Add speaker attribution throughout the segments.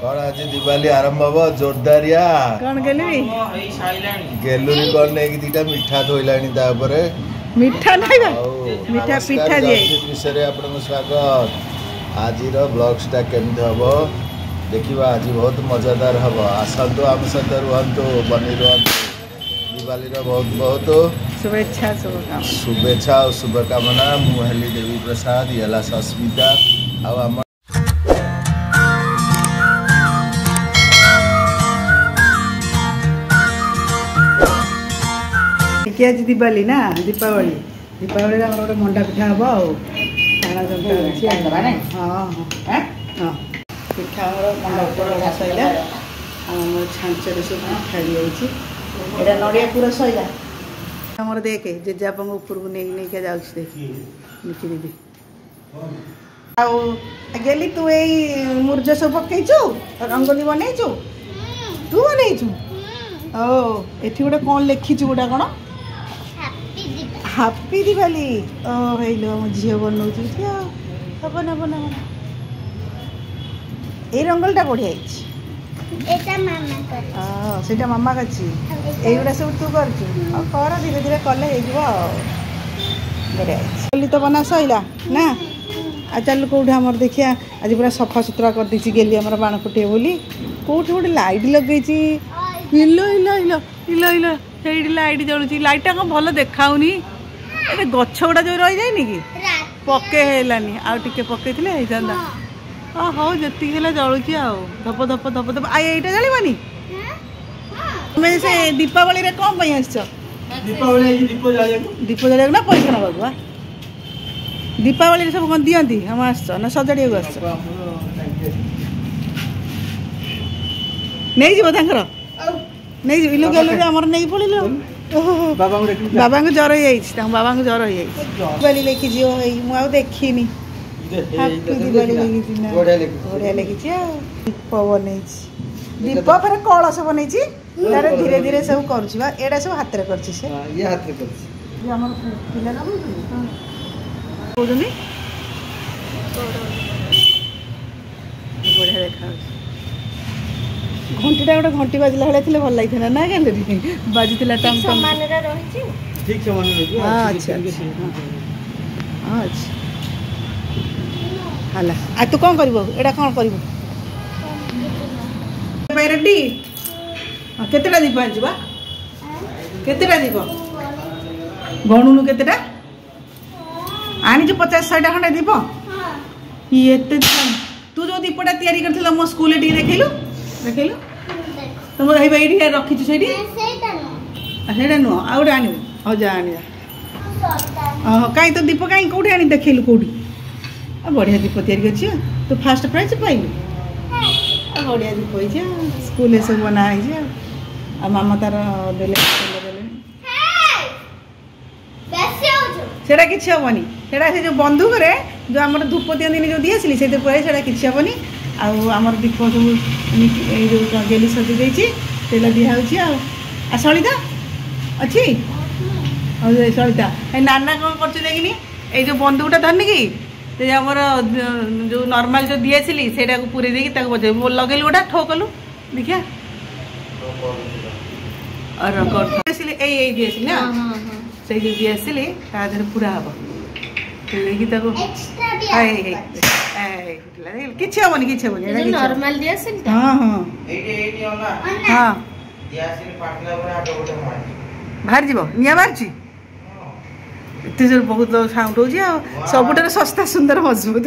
Speaker 1: कौन आज दिवाली आरंभ हम जोरदारिया
Speaker 2: कौन गेलुरी
Speaker 1: गेलुरी कौन नहीं दीटा मिठा धोइलानी तापरे
Speaker 2: मिठा नहीं बा मिठा पिठा दिए
Speaker 1: विषय आपन स्वागत आज ब्लॉग्स टा केमती हबो देखिबा आज बहुत मजेदार हबो आसंतो आम सहित रुहंतो बनी रुहंतो दिवाली बहुत बहुत शुभेच्छा और शुभकामना मुहली देवी प्रसाद येला सस्मिता आ
Speaker 2: आज दीपावली ना दीपावली दीपावली गोटे मंडा पिठा हम हाँ हाँ पिठा मंडा पिठा सैला छांचर सब पिठा दिखाई नड़िया पूरा सैला आमर देखे जेजापा ऊपर को नहीं जाऊँ निकी दीदी गेली तू यही मुर्ज सब पकईचु रंगोली बनईचु तू बनईचु ओ एठी गोटे कौन लिखीचु गोटा कौन हापी दिवाली ओ हेलो मो झील बनाऊँ बना बना बना ये रंगोलटा बढ़िया सेटा मामा करछि एगुड़ा सब तू कर धीरे धीरे कले बढ़िया होली तो बना सैला ना आ चल कौट आमर देखिया आज पूरा सफा सुतरा कर दी गेली आम बाण फुटे बोली कौट गोटे लाइट लगे हिलो हिलो हिलो हिलो हिलो से लाइट जलुची लाइटा कौन भल देखाऊनी ए गछ गुड़ा जो रही जाए कि पके हेलानी आउ टिके पकईले होता हाँ जी जलुची धप धप धप धप आईटा जलवानी तुम्हें से दीपावली रे कौन आस दीप जलिया ना पैसा ना दीपावली सब कौन दिखती हम आस ना सजाड़ी आस नहीं जीव नहीं इलो गलु आमर नहीं पड़ो बाबा को जर हो बाबा को जर हो दिवाली लिखी मुझे देखनी दिवाली लिखी बढ़िया लिखी दीप बन दीप फिर कलश बन धीरे धीरे सब करा सब हाथ में बढ़िया देखा घंटीटा गोटे घंटी बाजिला भाई भल लगी ना क्या बाजी टम टम अच्छा अच्छा हाला आ तू कौन कर कौन कर रेडी केतेटा दीप आनवा केतेटा दीप गणुनु केतेटा आनी 50-100टा खंडे दीप ये तू जो दीपटा तैयारी करथिल मो स्कूल टी देखैलु देखैलु तुम ये रखी से नुह आउटे आनू हाँ जा आनी कहीं तो दीप कहीं कौटे आनी देखलु कौटी बढ़िया दीप तैयारी कर तू फास्ट प्राइज पाइलु बढ़िया दीप हो स्कूल सब बना मामा तार देले सेटा किसी हेनी सेटा से जो बंधुक जो आम धूप दिखती जो दिए से पड़े किसी हेनी आमर दीप सब गेली सजी देती तेल दिखाई आ सलिता अच्छी सलिता नाना कौन कर देखनी ये जो बंदूकटा धरनी कि आमर जो नॉर्मल जो दिए से पूरे देखिए बजे लगेलु गोटा ठो कलु देखिया और दिए ना से दिए पूरा हम किसी हेनी किसी हेनी नॉर्मल हाँ हाँ हाँ बाहर जीव निया बाहर एत जोर बहुत साउंड हो सबुठार सस्ता सुंदर मजबूत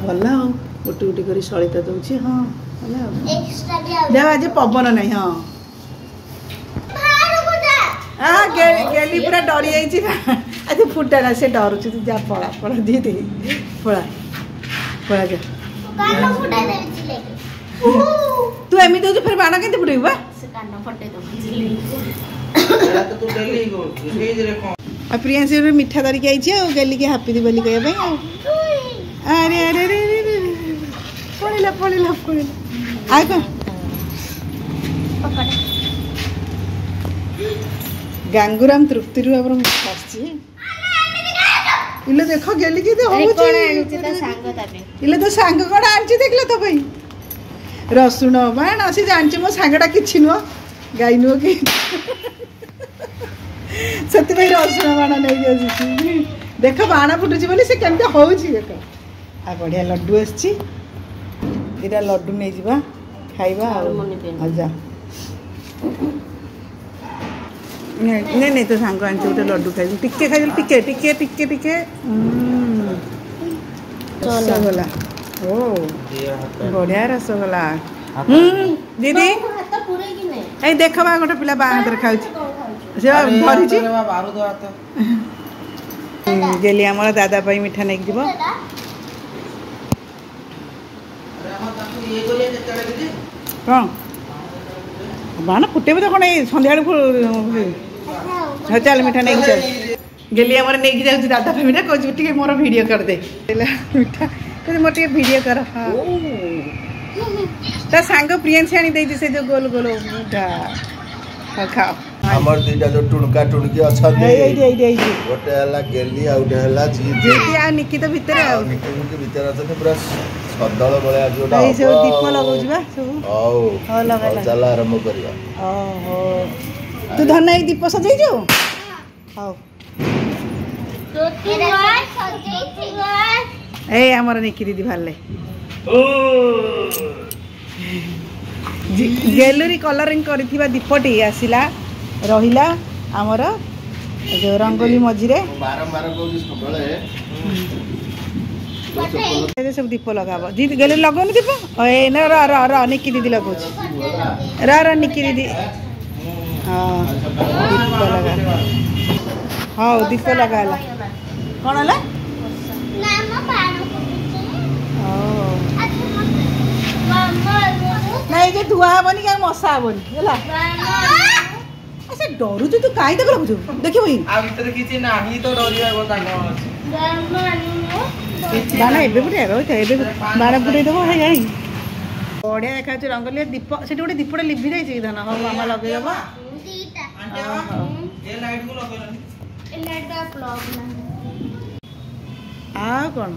Speaker 2: भल गोटे गोटे कर सलिता दूसरी हाँ देख आज पवन ना हाँ हाँ गेली पूरा डरी जाइए आज फुटा ना से डर तू जा पड़ा पड़ा दी दे पड़ा पड़ा जा तू एमती हो फिर बाण के फुटेबू प्रियांशी मिठा धरिकी आई गेली के हापी दिवाली कहवाई अरे अरे अरे पड़ेगा पड़ेगा पड़ेगा आ कौन गांगुराम तृप्ति आस इले देखो गेली कि
Speaker 3: कोण आणुची तर सांग तापे
Speaker 2: इले तो सांग कोण आणची देखला तो भाई रसुण बाण असे जानची मो सांगटा किछि नुह गाई नुह कि सत्य भाई रसुण बाण नै जाछि देख बाण फुटुची बोली से केमते होउची देख आ बढ़िया लड्डू आछि इरा लड्डू नै जिबा खाइबा आजा नहीं नहीं तो सांग आंटी गोटे लड्डू खाई टिके खाई टिके टिके टिके टिके रसगोला ओ बढ़िया रसगोला दीदी ए देख बा गोटे पिला बा हाथ खाऊ से धरी छी गेली हमर दादा भाई मिठा नहीं जीव कौन बाण फुटेबे तो कौन सन्ध्या चल मिठा नहीं चल गेली हमारे नहीं जाऊँ दादा भाई मिठा कह टे मोर वीडियो कर दे मिठा कहते मोर टे वीडियो कर हाँ ता सांग प्रियंसी आनी दे से जो गोल गोल मिठा खाओ
Speaker 1: हमर दुईटा जो टुणका टुणकी अछन गोटे हला गेली आ गोटे हला जीती
Speaker 2: आ निकी तो भीतर आ
Speaker 1: निकी भीतर अछन पूरा सदल बळे आज जोटा
Speaker 2: ए सब दीप लगाउ जबा सब
Speaker 1: औ
Speaker 2: लगा
Speaker 1: चल आरंभ करिया
Speaker 2: ओहो तू धन एक दीप सजै जो हां
Speaker 3: तो तू सजै थी
Speaker 2: ए हमर निकी दीदी भाले गैलरी कलरिंग करथिबा दीपटी आसिला रहिला हमर जो रंगोली मझिरे
Speaker 1: बारंबार कहू सबले
Speaker 2: ये सब दीप लगाबो दीदी गले लगोनी दीप ए न र र र निकी दीदी लगोछ र र निकी दीदी हां दीप लगा हां दीप लगाला कोन हला
Speaker 3: नाम पानो
Speaker 2: ओ
Speaker 3: मामा
Speaker 2: नहीं जे धुआ बनी का मसा बनी हला ऐसे डरू तू काई तक लगु देखि भई
Speaker 4: आ भीतर किछि नाही तो डरिया गोता न
Speaker 2: बाना एबे पुटे रोते एबे बाना पुटे देबो हे जाई बढ़िया देखा छ रंगोली दीप सेठी गोटे दीपटे लिभि जाई छी धन हो मामा लगे देबो
Speaker 3: दीटा
Speaker 4: ए लाइट को लगेलनी
Speaker 3: ए लाइट का प्लग ना
Speaker 2: आ कोन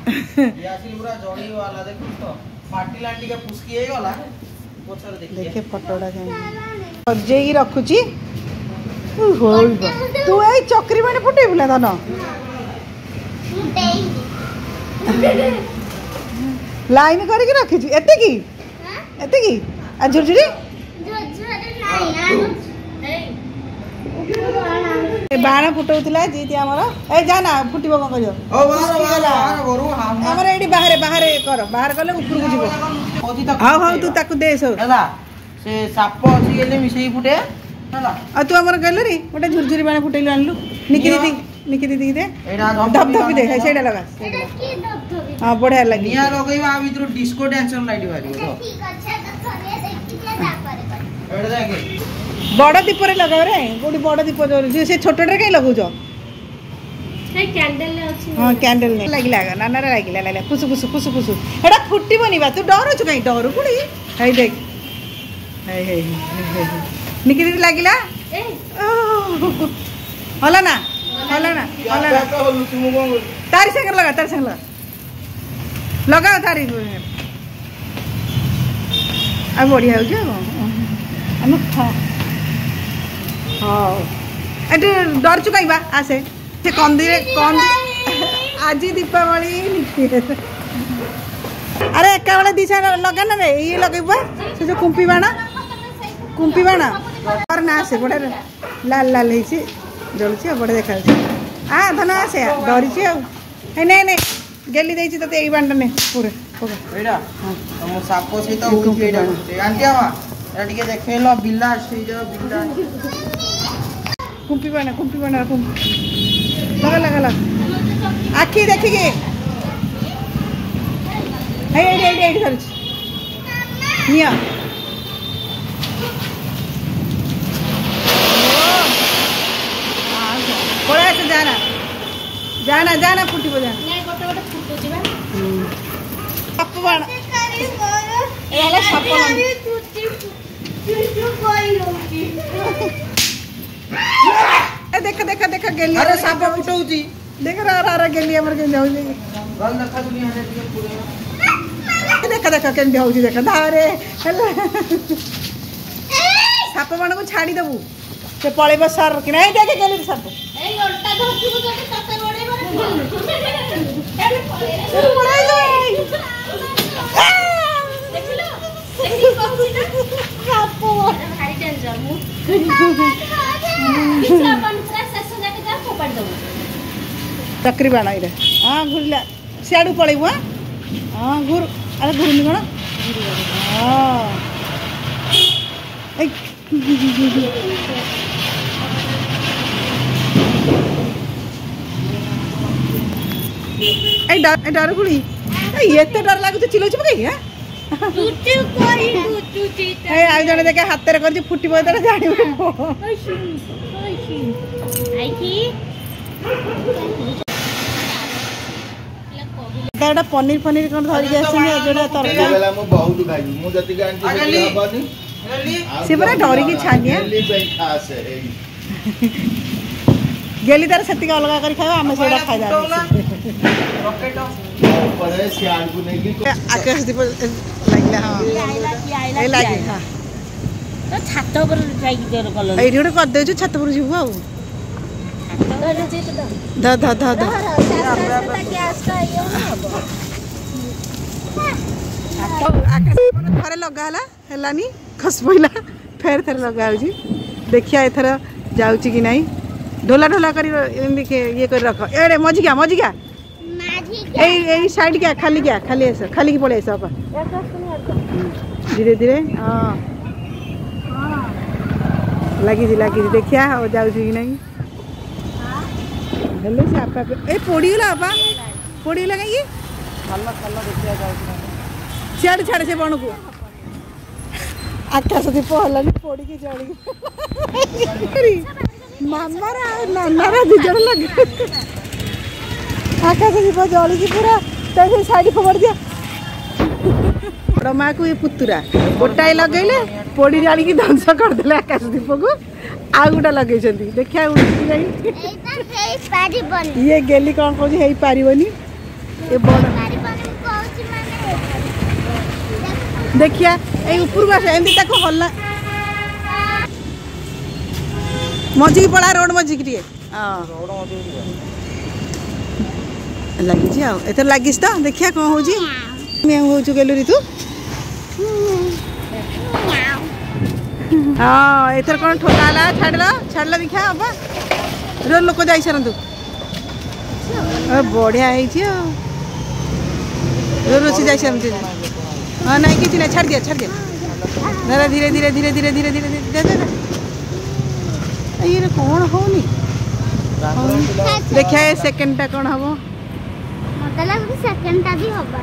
Speaker 4: ये आसिल पूरा जड़ी वाला देखु तो पार्टी लांटी का पुस्की हे गला पोछर देखिए
Speaker 2: देखे फोटोडा के सजेई रखु छी होई तू ए चक्री बाने फुटे बुला धन लाइन करके रखी छी एते की आ झुरझुरी ए बाण फुटौतला जीती हमर ए जाना फुटिबो कोन करियो
Speaker 4: ओ बाहर गरु
Speaker 2: हमर एडी बाहर कर बाहर करले ऊपर को जीवो
Speaker 4: ओजी तक
Speaker 2: हां हां तू ताकू दे सब
Speaker 4: हला से साप अछि गेले मिसई फुटे हला
Speaker 2: आ तू हमर गैलरी गोटे झुरझुरी बाण फुटेलु आनलु निकी दीदी दे
Speaker 4: एडा
Speaker 2: धप दे सेडा लगा
Speaker 3: एटा की दब
Speaker 2: हां बढ़िया लगी
Speaker 4: निया लगैबा आ भीतर डिस्को डांसर लाइट बारी तो
Speaker 3: ठीक আছে তো থরে দেখি কে না করে
Speaker 4: एडा जाके
Speaker 2: बड़ दीपरे लगाओ रे गोटी बड़ दीप जो से छोटटे कहीं लगुच
Speaker 3: সেই ক্যান্ডেল আছে
Speaker 2: हाँ कैंडल नहीं लगिला नाना रे लगिला लाला फुसु फुसु फुसु फुसु एडा फुटिबनी बा तू डरछु कहीं डर कुड़ी हे देख हे निकी दीदी लगिला
Speaker 3: ए
Speaker 2: होला ना
Speaker 4: का होलु तुम कोन
Speaker 2: तारी संग लगा लगाओ तारी आ बढ़िया हो जाओ हम हाँ एटे डर चुकाई बा आसे से कंदी आज दीपावली अरे एका बेला दिशा लगा ना रे ये लगेबा से जो कुंपी बाणा और ना आसे बड़े लाल लाल हेछि जलछि बड़े देखा आ धन आसे डरी छी ए नहीं नहीं गेली देछि तते एई बांडा ने पूरे
Speaker 4: एडा हम साप सहित उठी एडा आंटी आवा एडा टिके देखेलो बिल्ला से जो बिल्ला
Speaker 2: कुंपी बाणा लगा आखी देखिके हे एडी धरछि निया पड़ा से जाना फुटी जाना
Speaker 3: নাই গোটে গোটে ফুটুছি বা
Speaker 2: साप बाण ए वाला साप बाण देख देख देख गेली
Speaker 4: अरे साप फुटौची
Speaker 2: देख रा गेली हमर के जाउली
Speaker 4: गल देखा दुनिया रे ଟିକେ पूरे
Speaker 2: देख देख केंदी होउची देख धारे हेला साप मान को छाड़ी देबू से पळेब सर कि नहीं देख गेली साप
Speaker 3: ए लोटा धरती को जटे तते बडे बडे
Speaker 2: पळाई जाई
Speaker 3: देखिलो देखि कहू ना
Speaker 2: साप
Speaker 3: भारी डेंजर मु किसा बन पूरा सस जाके जा फोपड़ दबो
Speaker 2: चक्री बाणाई रे हां घुरला सियाडू पळेबू हां घुर अरे घुरनी कोन हां ए डर गुड़ी ये डर लगुच चिलौच पकई
Speaker 3: टूटू कोई टूटू चीता
Speaker 2: आ जने देखे हाथ रे कर फुटी जानी
Speaker 3: आई की
Speaker 2: दादा पनीर पनीर कौन धरिक आसनी जोड़ा तरकारी
Speaker 1: बेला मु बहुत खाई मु जति गांटी हबनी
Speaker 2: से बड़ा डरिकी छानिया
Speaker 1: गेली पे खास है
Speaker 2: गेली तार सेतिक अलग कर खावा आमे सेडा खाइ जा
Speaker 4: रॉकेट
Speaker 1: परे सियाल को नहीं की
Speaker 2: आकाश दीप लागला हां ए लागी हां
Speaker 3: तो छात पर जाई देर कल
Speaker 2: एठी गोटे कर देछु छत पर जीवु आ ध ध ध ध
Speaker 3: गैस का ये हबो
Speaker 2: आकाश मन थरे लगा हलानी खस पइला फेर थरे लगा होजी देखिया एथर जाउची कि नहीं ढोला ढोला करी ये कर रख एड़े मजिका मजिका ए साइड क्या खाली ऐसा खाली की पड़े ऐसा धीरे धीरे हाँ लगी देखिया हो जाउची कि नहीं हेलो से आपा ए पोड़ीला आपा पोड़ीला कहीं
Speaker 4: खाला खाला देखिया जाउची
Speaker 2: छाड़ छाड़ से बण को आकाश दीप हलानी पोड़ी की जड़ी मामा रा नाना रा दिजण लगे आकाश दीप जली की पूरा तो साइड खबर दिया बड़ माँ को ये पुतुरा गोटाए लगेले पोड़ी जाली की ध्वंस करदे आकाश दीप को आ गोटा लगे देखिया ये गेली कौन कौन है पारिबनी ये बड़ देखिया ए ऊपर को एमती ताको हल्ला मजी पड़ा रोड मजी की हां लगी जी आओ एथर लागिस त देखिया कोन हो जी मैं हो छु गेलु री तू हां एथर कोन ठोकाला छाड़ला देखिया बाबा रो लोक जाई सरंतु ए बढ़िया है छी रो रोसी जाई सरंतु हाँ नहीं किसी नहीं छाड़ दिया धीरे धीरे धीरे धीरे धीरे धीरे धीरे धीरे ये कौन होनी देखिए सेकंड टा कौन हबो
Speaker 3: मतलब सेकंड टा भी होबा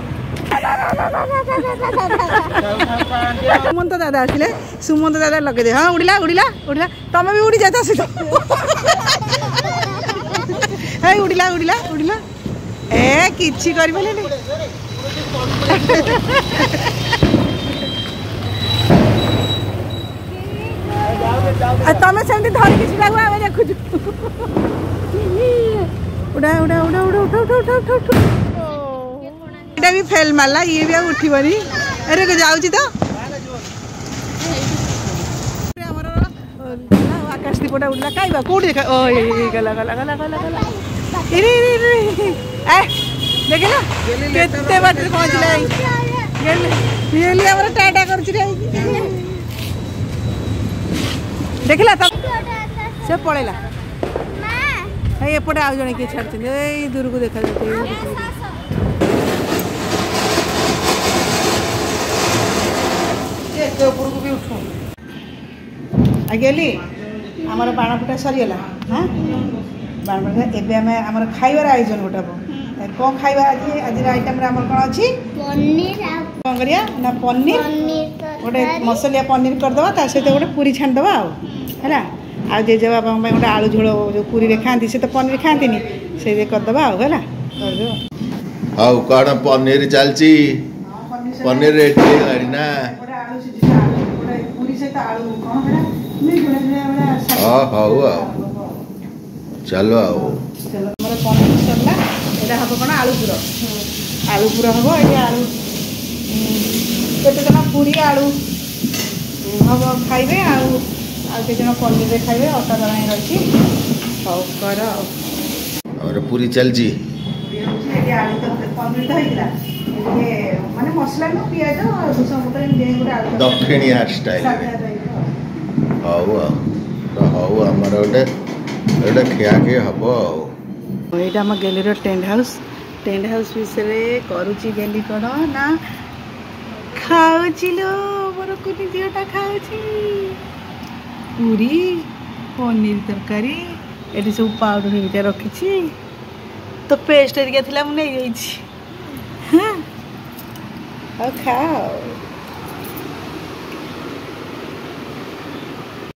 Speaker 2: सुमंत दादा आसिले सुमंत दादा लगे दे हाँ उड़िला उड़िला उड़िला तमे भी उड़ी जाता सी तो हे उड़िला उड़िला उड़िला ए किछि करि बले नहीं तमें सेमती धरिकी छिड़ा आम देखु उड़ा उड़ा उड़ा उड़ा उठा उठा उठा उठा उठा ये भी फेल मारला ये भी उठबनी अरे जाऊँगी तो आकाश दीपटा उड़ला कहीं कौट देखा ओ गला गला गला गला गला देख केते बाट पहुँचला टाटा कर देखला तब से पड़ेला एपटे आउ जड़े किए छाड़ दूर को देखा गेली आमर बाण फुटा सरीगला हाँ बाण फुटा एवं आम आम खाइबार आयोजन गोटे कौन खाइबा आज आज आइटम कौन अच्छी कौन करिया ना पनीर गोटे मसलिया पनीर करदे ता सहित गोटे पूरी छाणीदे है आ जेजे बाबा गोटे आलू झोल जो पूरी खाती से तो पनीर खाती से करदे है
Speaker 1: हाउ कौन पनीर चलची पनीर रेडी ना
Speaker 2: पूरी सहित आलू कौन
Speaker 1: हाउ ଚାଲ ଆଉ
Speaker 2: चलो हमारा पनीर सरला एटा हम कौन आलू पुर हम ये आलू केते जना पूरी आलू हम खाइबे आते जना पनीर खाइबे अटा दला रही हौ कर
Speaker 1: और पूरी चलजी
Speaker 2: आलू तो पनीर तो होइला माने मसला न पियाज भुसा पत्र दे गोटे आलू
Speaker 1: दक्षिणिया स्टाइल हौ हौ आमर गोटे खिया खी हम
Speaker 2: यहाँ आम गेलीर टेंट हाउस विषय करुची गेली कौन ना खाऊची लो मोर कुनी दिहटा खाऊची पूरी पनीर तरकारी ये सब पाउडर हेरिका रखी तो पेस्ट हेरिका थिला मु नहीं हाँ खाओ